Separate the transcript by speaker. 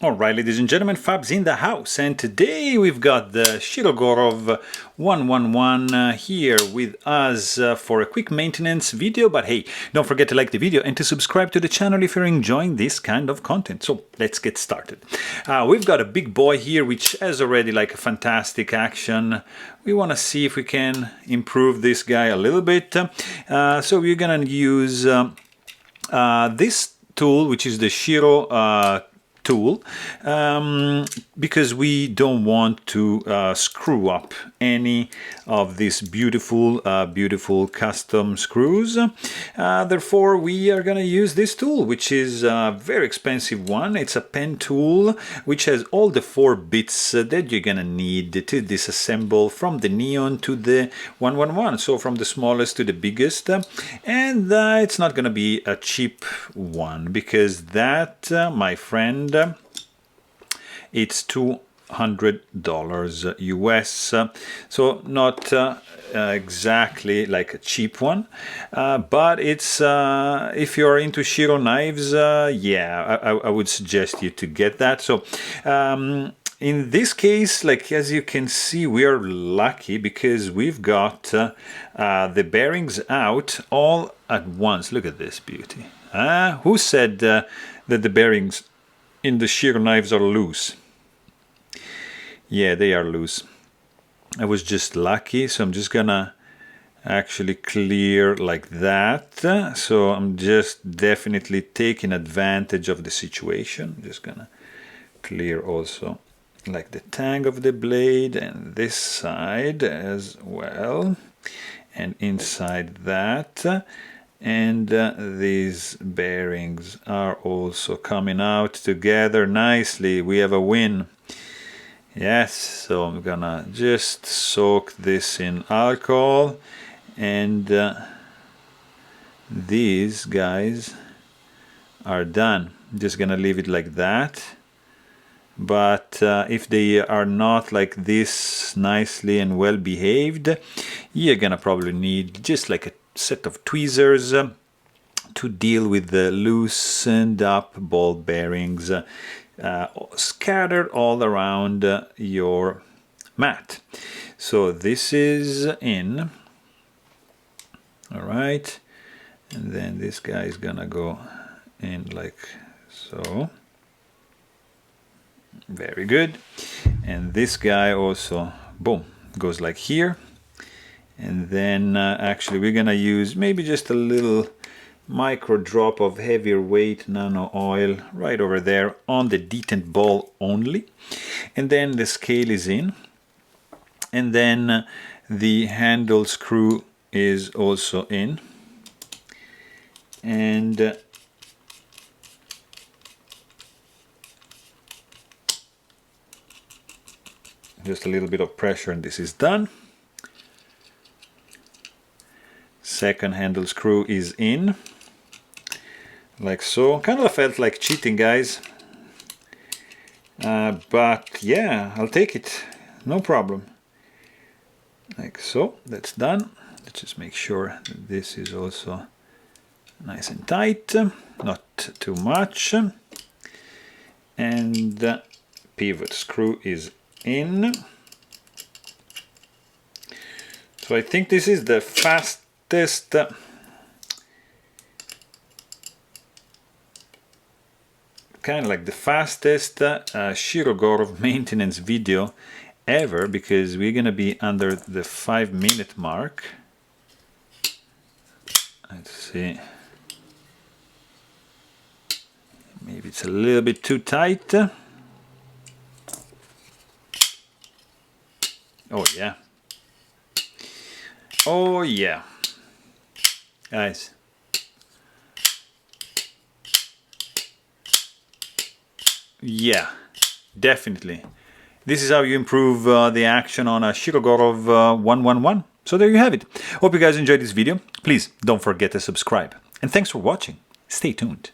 Speaker 1: Alright, ladies and gentlemen, Fab's in the house, and today we've got the Shirogorov 111 here with us for a quick maintenance video. But hey, don't forget to like the video and to subscribe to the channel if you're enjoying this kind of content. So let's get started. We've got a big boy here which has already like a fantastic action. We want to see if we can improve this guy a little bit. So we're gonna use this tool, which is the Shiro tool, because we don't want to screw up any of these beautiful custom screws. Therefore we are going to use this tool, which is a very expensive one. It's a pen tool which has all the 4 bits that you're gonna need to disassemble from the neon to the 111, so from the smallest to the biggest. And it's not gonna be a cheap one, because that, my friend, it's $200 US, so not exactly like a cheap one, but it's if you're into Shiro knives, yeah, I would suggest you to get that. So in this case, like as you can see, we are lucky because we've got the bearings out all at once. Look at this beauty. Who said that the bearings in the Shiro knives are loose? Yeah, they are loose. I was just lucky, so I'm just gonna actually clear like that. So I'm just definitely taking advantage of the situation. I'm just gonna clear also like the tang of the blade and this side as well, and inside that. And these bearings are also coming out together nicely. We have a win. Yes, so I'm gonna just soak this in alcohol, and these guys are done. I'm just gonna leave it like that. But if they are not like this nicely and well behaved, you're gonna probably need just like a set of tweezers to deal with the loosened up ball bearings scattered all around your mat. So this is in, all right, and then this guy is gonna go in like so. Very good. And this guy also, boom, goes like here. And then actually we're gonna use maybe just a little micro drop of heavier weight nano oil right over there on the detent ball only. And then the scale is in, and then the handle screw is also in, and just a little bit of pressure and this is done. Second handle screw is in, like so. Kind of felt like cheating, guys, but yeah, I'll take it, no problem. Like so, that's done. Let's just make sure that this is also nice and tight, not too much. And the pivot screw is in. So I think this is the fastest kind of like the fastest Shirogorov maintenance video ever, because we're gonna be under the 5-minute mark. Let's see, maybe it's a little bit too tight. Oh yeah, oh yeah, guys. Yeah, definitely. This is how you improve the action on a Shirogorov 111. So there you have it. Hope you guys enjoyed this video. Please don't forget to subscribe. And thanks for watching. Stay tuned.